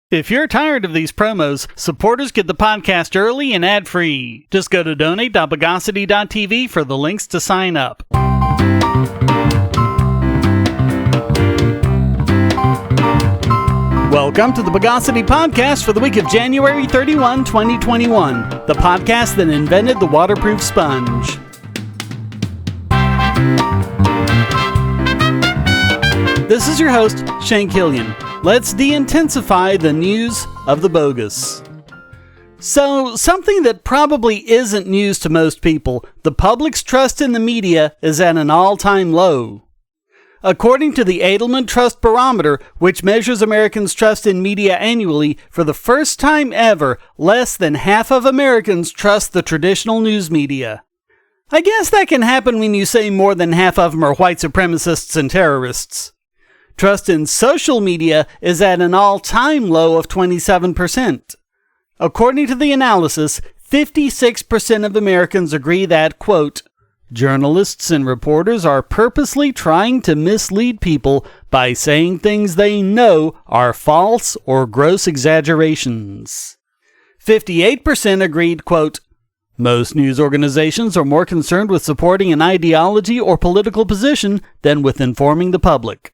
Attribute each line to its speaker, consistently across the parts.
Speaker 1: If you're tired of these promos, supporters get the podcast early and ad-free. Just go to donate.bogosity.tv for the links to sign up. Welcome to the Bogosity podcast for the week of January 31, 2021, the podcast that invented the waterproof sponge. This is your host, Shane Killian. Let's de-intensify the news of the bogus. So, something that probably isn't news to most people, the public's trust in the media is at an all-time low. According to the Edelman Trust Barometer, which measures Americans' trust in media annually, for the first time ever, less than half of Americans trust the traditional news media. I guess that can happen when you say more than half of them are white supremacists and terrorists. Trust in social media is at an all-time low of 27%. According to the analysis, 56% of Americans agree that, quote, journalists and reporters are purposely trying to mislead people by saying things they know are false or gross exaggerations. 58% agreed, quote, most news organizations are more concerned with supporting an ideology or political position than with informing the public.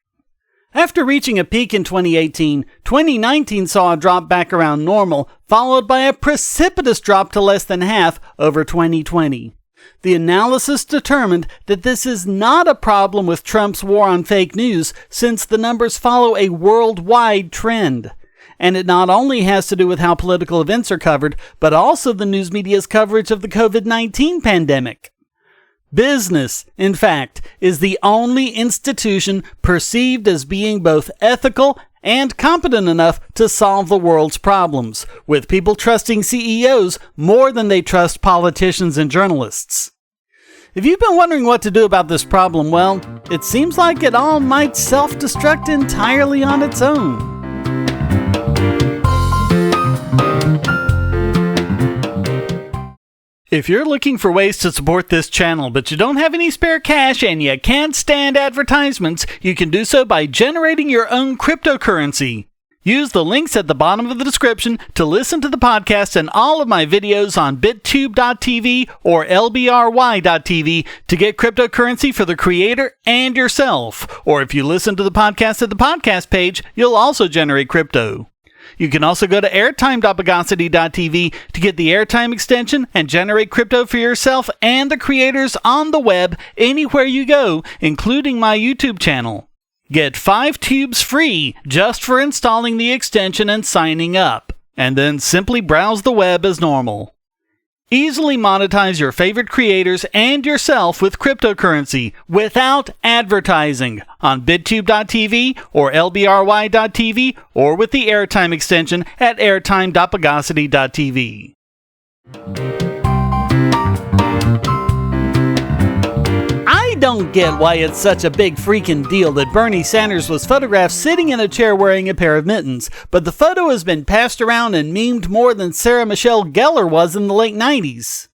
Speaker 1: After reaching a peak in 2018, 2019 saw a drop back around normal, followed by a precipitous drop to less than half over 2020. The analysis determined that this is not a problem with Trump's war on fake news, since the numbers follow a worldwide trend. And it not only has to do with how political events are covered, but also the news media's coverage of the COVID-19 pandemic. Business, in fact, is the only institution perceived as being both ethical and competent enough to solve the world's problems, with people trusting CEOs more than they trust politicians and journalists. If you've been wondering what to do about this problem, well, it seems like it all might self-destruct entirely on its own. If you're looking for ways to support this channel, but you don't have any spare cash and you can't stand advertisements, you can do so by generating your own cryptocurrency. Use the links at the bottom of the description to listen to the podcast and all of my videos on bittube.tv or lbry.tv to get cryptocurrency for the creator and yourself. Or if you listen to the podcast at the podcast page, you'll also generate crypto. You can also go to airtime.bogosity.tv to get the airtime extension and generate crypto for yourself and the creators on the web anywhere you go, including my YouTube channel. Get 5 tubes free just for installing the extension and signing up, and then simply browse the web as normal. Easily monetize your favorite creators and yourself with cryptocurrency without advertising on bittube.tv or lbry.tv or with the airtime extension at airtime.bogosity.tv. I don't get why it's such a big freaking deal that Bernie Sanders was photographed sitting in a chair wearing a pair of mittens, but the photo has been passed around and memed more than Sarah Michelle Gellar was in the late 90s.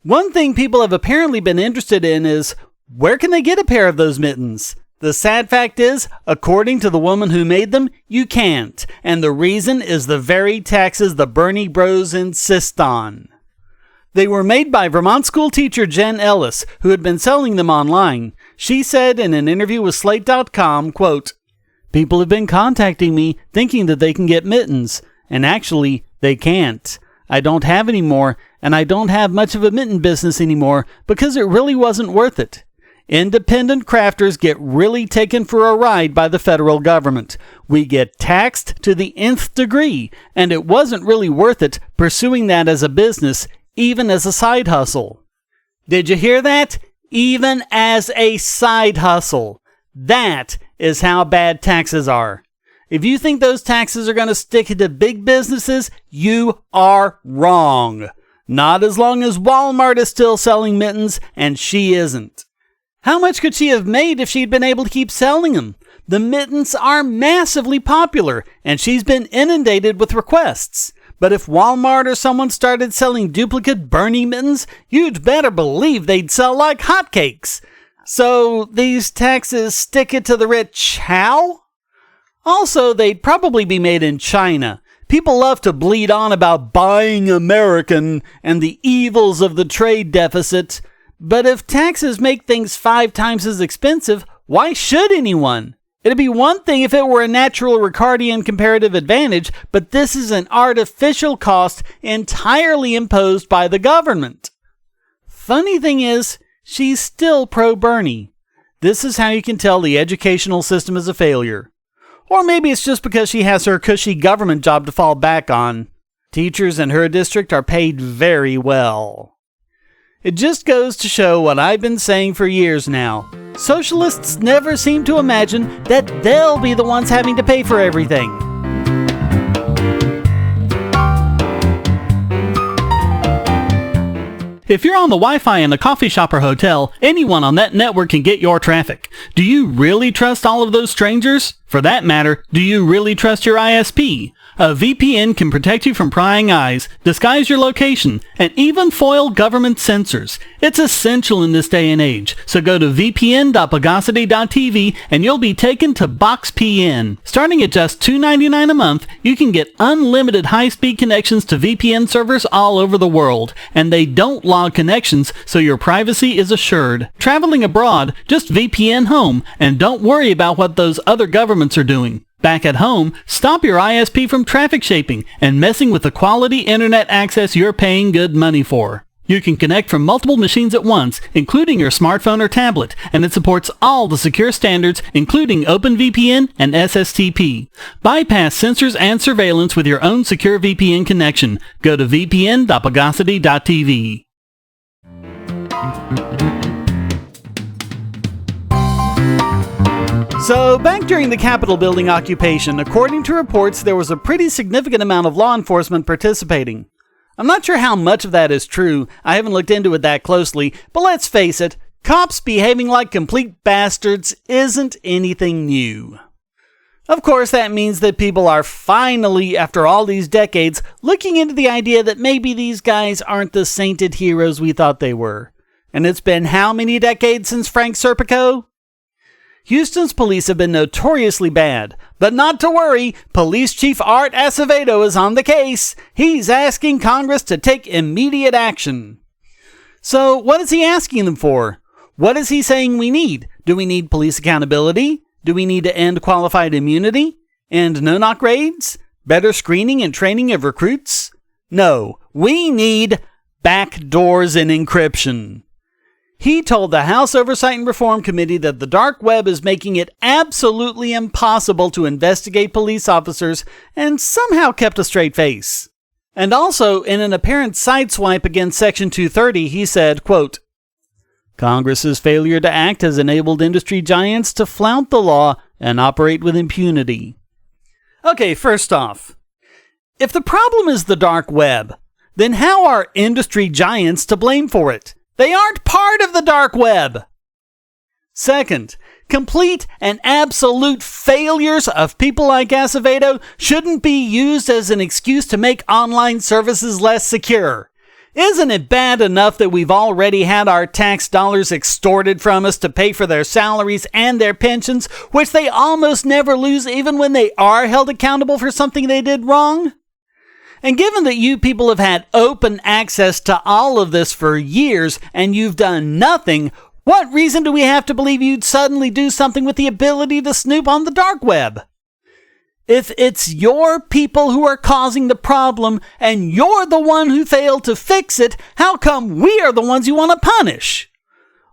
Speaker 1: One thing people have apparently been interested in is, where can they get a pair of those mittens? The sad fact is, according to the woman who made them, you can't, and the reason is the very taxes the Bernie bros insist on. They were made by Vermont school teacher Jen Ellis, who had been selling them online. She said in an interview with Slate.com, quote, people have been contacting me thinking that they can get mittens, and actually, they can't. I don't have any more, and I don't have much of a mitten business anymore because it really wasn't worth it. Independent crafters get really taken for a ride by the federal government. We get taxed to the nth degree, and it wasn't really worth it pursuing that as a business, even as a side hustle. Did you hear that? Even as a side hustle. That is how bad taxes are. If you think those taxes are going to stick to big businesses, you are wrong. Not as long as Walmart is still selling mittens, and she isn't. How much could she have made if she'd been able to keep selling them? The mittens are massively popular, and she's been inundated with requests. But if Walmart or someone started selling duplicate Bernie mittens, you'd better believe they'd sell like hotcakes. So these taxes stick it to the rich how? Also, they'd probably be made in China. People love to bleat on about buying American and the evils of the trade deficit. But if taxes make things 5 times as expensive, why should anyone? It'd be one thing if it were a natural Ricardian comparative advantage, but this is an artificial cost entirely imposed by the government. Funny thing is, she's still pro-Bernie. This is how you can tell the educational system is a failure. Or maybe it's just because she has her cushy government job to fall back on. Teachers in her district are paid very well. It just goes to show what I've been saying for years now. Socialists never seem to imagine that they'll be the ones having to pay for everything.
Speaker 2: If you're on the Wi-Fi in a coffee shop or hotel, anyone on that network can get your traffic. Do you really trust all of those strangers? For that matter, do you really trust your ISP? A VPN can protect you from prying eyes, disguise your location, and even foil government censors. It's essential in this day and age, so go to vpn.bogosity.tv and you'll be taken to BoxPN. Starting at just $2.99 a month, you can get unlimited high-speed connections to VPN servers all over the world, and they don't log connections, so your privacy is assured. Traveling abroad, just VPN home, and don't worry about what those other governments are doing. Back at home, stop your ISP from traffic shaping and messing with the quality internet access you're paying good money for. You can connect from multiple machines at once, including your smartphone or tablet, and it supports all the secure standards, including OpenVPN and SSTP. Bypass censors and surveillance with your own secure VPN connection. Go to vpn.bogosity.tv.
Speaker 1: So, back during the Capitol building occupation, according to reports, there was a pretty significant amount of law enforcement participating. I'm not sure how much of that is true, I haven't looked into it that closely, but let's face it, cops behaving like complete bastards isn't anything new. Of course, that means that people are finally, after all these decades, looking into the idea that maybe these guys aren't the sainted heroes we thought they were. And it's been how many decades since Frank Serpico? Houston's police have been notoriously bad, but not to worry, Police Chief Art Acevedo is on the case. He's asking Congress to take immediate action. So, what is he asking them for? What is he saying we need? Do we need police accountability? Do we need to end qualified immunity? And no-knock raids? Better screening and training of recruits? No, we need backdoors and encryption. He told the House Oversight and Reform Committee that the dark web is making it absolutely impossible to investigate police officers, and somehow kept a straight face. And also, in an apparent sideswipe against Section 230, he said, quote, "Congress's failure to act has enabled industry giants to flout the law and operate with impunity." Okay, first off, if the problem is the dark web, then how are industry giants to blame for it? They aren't part of the dark web. Second, complete and absolute failures of people like Acevedo shouldn't be used as an excuse to make online services less secure. Isn't it bad enough that we've already had our tax dollars extorted from us to pay for their salaries and their pensions, which they almost never lose even when they are held accountable for something they did wrong? And given that you people have had open access to all of this for years and you've done nothing, what reason do we have to believe you'd suddenly do something with the ability to snoop on the dark web? If it's your people who are causing the problem and you're the one who failed to fix it, how come we are the ones you want to punish?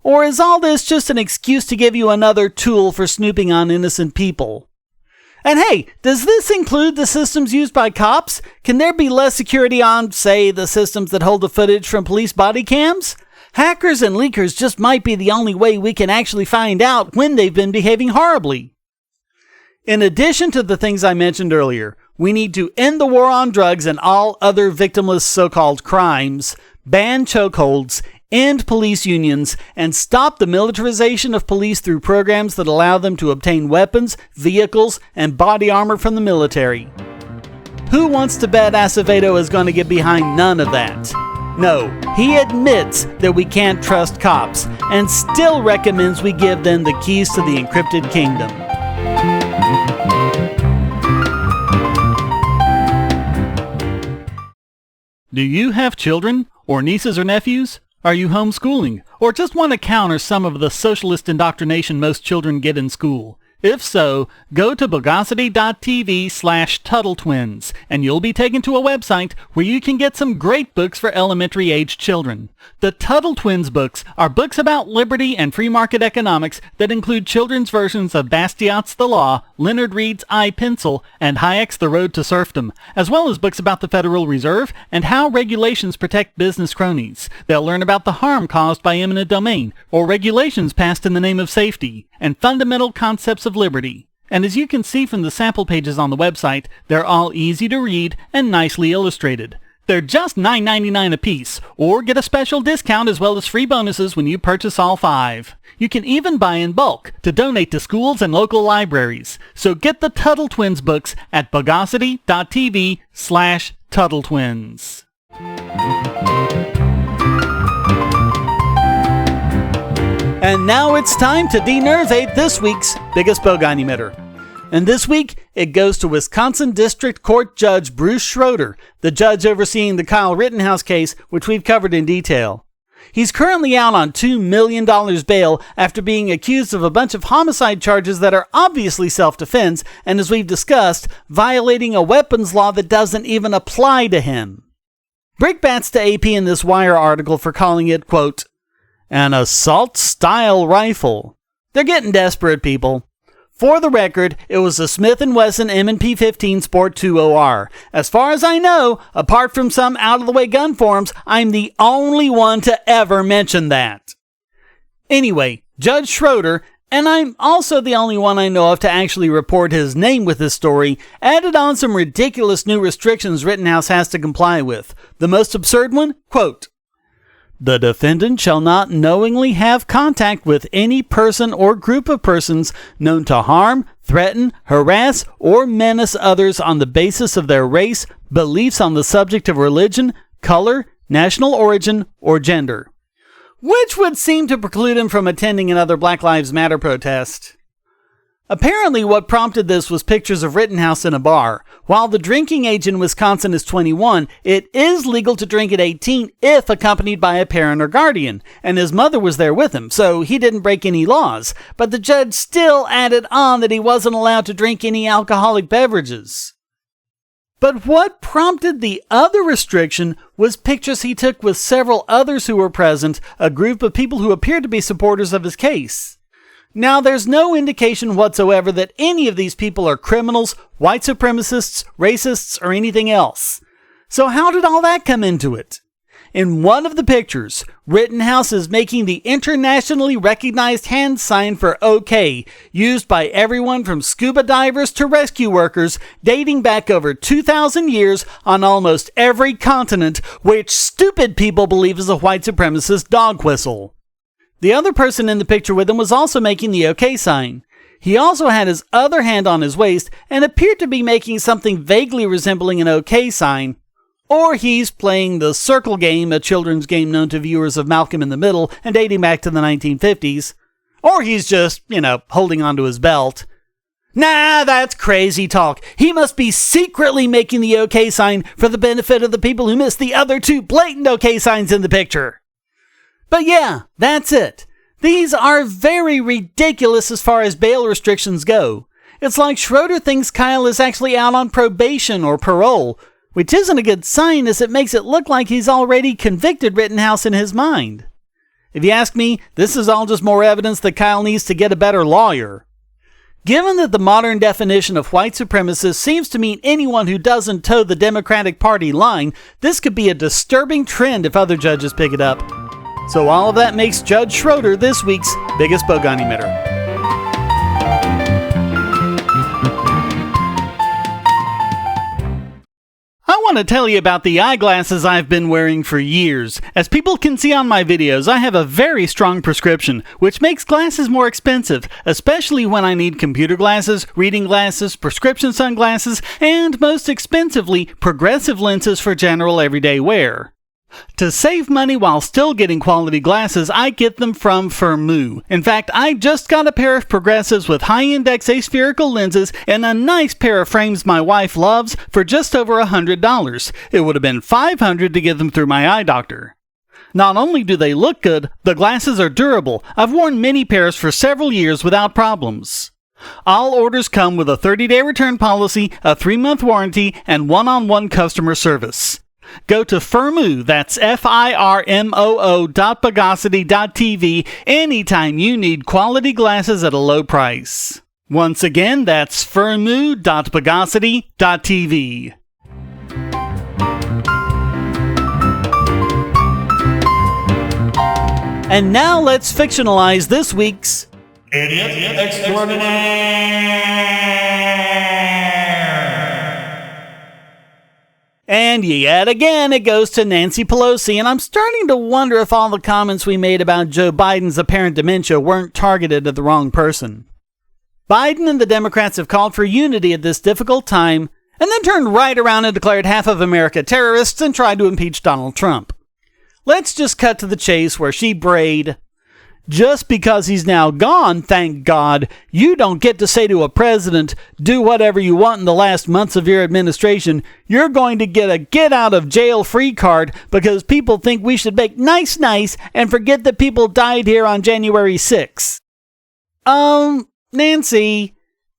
Speaker 1: Or is all this just an excuse to give you another tool for snooping on innocent people? And hey, does this include the systems used by cops? Can there be less security on, say, the systems that hold the footage from police body cams? Hackers and leakers just might be the only way we can actually find out when they've been behaving horribly. In addition to the things I mentioned earlier, we need to end the war on drugs and all other victimless so-called crimes, ban chokeholds, end police unions, and stop the militarization of police through programs that allow them to obtain weapons, vehicles, and body armor from the military. Who wants to bet Acevedo is going to get behind none of that? No, he admits that we can't trust cops, and still recommends we give them the keys to the encrypted kingdom.
Speaker 2: Do you have children, or nieces or nephews? Are you homeschooling, or just want to counter some of the socialist indoctrination most children get in school? If so, go to Bogosity.tv/TuttleTwins, and you'll be taken to a website where you can get some great books for elementary-age children. The Tuttle Twins books are books about liberty and free market economics that include children's versions of Bastiat's The Law, Leonard Read's I, Pencil, and Hayek's The Road to Serfdom, as well as books about the Federal Reserve and how regulations protect business cronies. They'll learn about the harm caused by eminent domain, or regulations passed in the name of safety, and fundamental concepts of liberty. And as you can see from the sample pages on the website, they're all easy to read and nicely illustrated. They're just $9.99 a piece, or get a special discount as well as free bonuses when you purchase all 5. You can even buy in bulk to donate to schools and local libraries. So get the Tuttle Twins books at Bogosity.tv/TuttleTwins.
Speaker 1: And now it's time to denervate this week's biggest Bogon emitter. And this week, it goes to Wisconsin District Court Judge Bruce Schroeder, the judge overseeing the Kyle Rittenhouse case, which we've covered in detail. He's currently out on $2 million bail after being accused of a bunch of homicide charges that are obviously self-defense, and as we've discussed, violating a weapons law that doesn't even apply to him. Brickbats to AP in this Wire article for calling it, quote, an assault-style rifle. They're getting desperate, people. For the record, it was a Smith & Wesson M&P 15 Sport 2OR. As far as I know, apart from some out-of-the-way gun forums, I'm the only one to ever mention that. Anyway, Judge Schroeder, and I'm also the only one I know of to actually report his name with this story, added on some ridiculous new restrictions Rittenhouse has to comply with. The most absurd one, quote, the defendant shall not knowingly have contact with any person or group of persons known to harm, threaten, harass, or menace others on the basis of their race, beliefs on the subject of religion, color, national origin, or gender. Which would seem to preclude him from attending another Black Lives Matter protest. Apparently, what prompted this was pictures of Rittenhouse in a bar. While the drinking age in Wisconsin is 21, it is legal to drink at 18 if accompanied by a parent or guardian, and his mother was there with him, so he didn't break any laws. But the judge still added on that he wasn't allowed to drink any alcoholic beverages. But what prompted the other restriction was pictures he took with several others who were present, a group of people who appeared to be supporters of his case. Now, there's no indication whatsoever that any of these people are criminals, white supremacists, racists, or anything else. So how did all that come into it? In one of the pictures, Rittenhouse is making the internationally recognized hand sign for OK, used by everyone from scuba divers to rescue workers, dating back over 2,000 years on almost every continent, which stupid people believe is a white supremacist dog whistle. The other person in the picture with him was also making the OK sign. He also had his other hand on his waist and appeared to be making something vaguely resembling an OK sign. Or he's playing the circle game, a children's game known to viewers of Malcolm in the Middle and dating back to the 1950s. Or he's just, holding onto his belt. Nah, that's crazy talk. He must be secretly making the OK sign for the benefit of the people who missed the other 2 blatant OK signs in the picture. But yeah, that's it. These are very ridiculous as far as bail restrictions go. It's like Schroeder thinks Kyle is actually out on probation or parole, which isn't a good sign as it makes it look like he's already convicted Rittenhouse in his mind. If you ask me, this is all just more evidence that Kyle needs to get a better lawyer. Given that the modern definition of white supremacist seems to mean anyone who doesn't toe the Democratic Party line, this could be a disturbing trend if other judges pick it up. So all of that makes Judge Schroeder this week's biggest Bogon emitter. I want to tell you about the eyeglasses I've been wearing for years. As people can see on my videos, I have a very strong prescription, which makes glasses more expensive, especially when I need computer glasses, reading glasses, prescription sunglasses, and most expensively, progressive lenses for general everyday wear. To save money while still getting quality glasses, I get them from Firmoo. In fact, I just got a pair of progressives with high-index aspherical lenses and a nice pair of frames my wife loves for just over $100. It would have been $500 to get them through my eye doctor. Not only do they look good, the glasses are durable. I've worn many pairs for several years without problems. All orders come with a 30-day return policy, a 3-month warranty, and one-on-one customer service. Go to Firmoo, that's FIRMOO.Bogosity.tv anytime you need quality glasses at a low price. Once again, that's Firmoo.Bogosity.tv. And now let's fictionalize this week's
Speaker 3: Idiot Extraordinaire.
Speaker 1: And yet again, it goes to Nancy Pelosi, and I'm starting to wonder if all the comments we made about Joe Biden's apparent dementia weren't targeted at the wrong person. Biden and the Democrats have called for unity at this difficult time, and then turned right around and declared half of America terrorists and tried to impeach Donald Trump. Let's just cut to the chase where she brayed, "Just because he's now gone, thank God, you don't get to say to a president, do whatever you want in the last months of your administration. You're going to get a get-out-of-jail-free card because people think we should make nice and forget that people died here on January 6th. Nancy,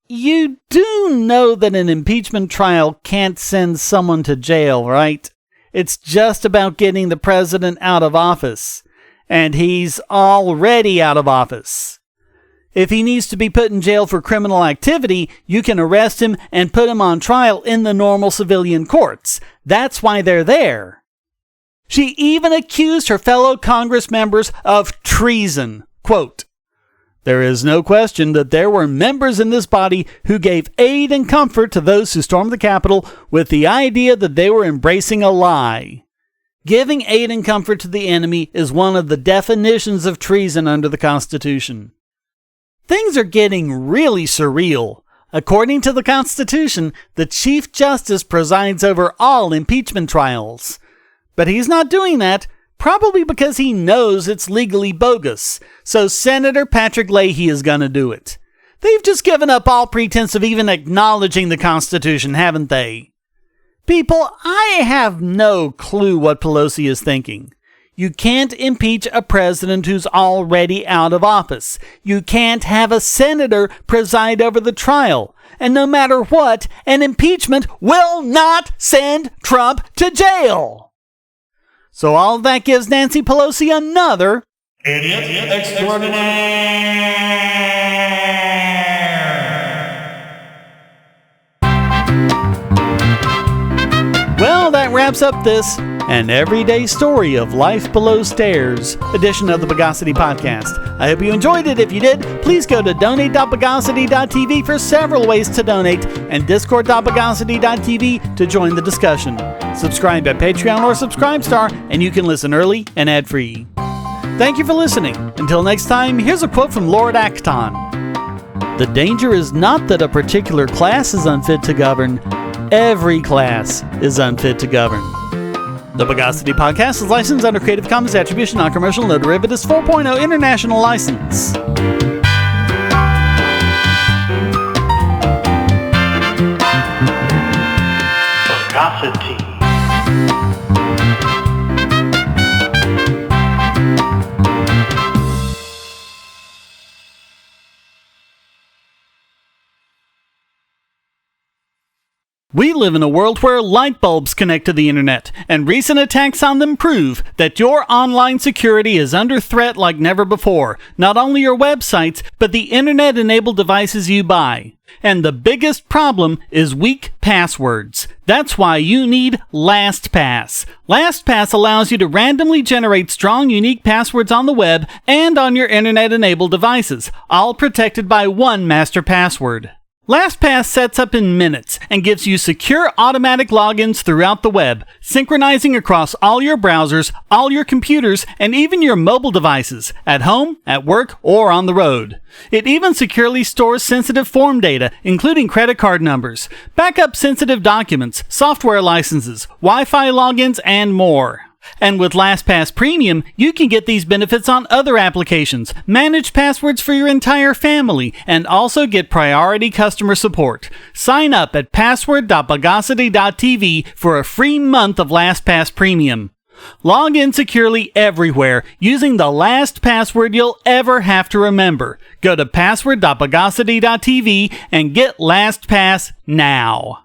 Speaker 1: you do know that an impeachment trial can't send someone to jail, right? It's just about getting the president out of office. And he's already out of office. If he needs to be put in jail for criminal activity, you can arrest him and put him on trial in the normal civilian courts. That's why they're there." She even accused her fellow Congress members of treason. Quote, "There is no question that there were members in this body who gave aid and comfort to those who stormed the Capitol with the idea that they were embracing a lie. Giving aid and comfort to the enemy is one of the definitions of treason under the Constitution." Things are getting really surreal. According to the Constitution, the Chief Justice presides over all impeachment trials. But he's not doing that, probably because he knows it's legally bogus. So Senator Patrick Leahy is going to do it. They've just given up all pretense of even acknowledging the Constitution, haven't they? People, I have no clue what Pelosi is thinking. You can't impeach a president who's already out of office. You can't have a senator preside over the trial. And no matter what, an impeachment will not send Trump to jail. So all of that gives Nancy Pelosi another
Speaker 3: Idiot Extraordinaire.
Speaker 1: Well, that wraps up this An Everyday Story of Life Below Stairs edition of the Bogosity Podcast. I hope you enjoyed it. If you did, please go to donate.bogosity.tv for several ways to donate and discord.bogosity.tv to join the discussion. Subscribe at Patreon or Subscribestar, and you can listen early and ad-free. Thank you for listening. Until next time, here's a quote from Lord Acton. "The danger is not that a particular class is unfit to govern. Every class is unfit to govern." The Bogosity Podcast is licensed under Creative Commons Attribution Non-Commercial No Derivatives 4.0 International License.
Speaker 3: Bogosity.
Speaker 1: We live in a world where light bulbs connect to the internet, and recent attacks on them prove that your online security is under threat like never before. Not only your websites, but the internet-enabled devices you buy. And the biggest problem is weak passwords. That's why you need LastPass. LastPass allows you to randomly generate strong, unique passwords on the web and on your internet-enabled devices, all protected by one master password. LastPass sets up in minutes and gives you secure automatic logins throughout the web, synchronizing across all your browsers, all your computers, and even your mobile devices, at home, at work, or on the road. It even securely stores sensitive form data, including credit card numbers, backup sensitive documents, software licenses, Wi-Fi logins, and more.
Speaker 2: And with LastPass Premium, you can get these benefits on other applications, manage passwords for your entire family, and also get priority customer support. Sign up at password.bogosity.tv for a free month of LastPass Premium. Log in securely everywhere using the last password you'll ever have to remember. Go to password.bogosity.tv and get LastPass now.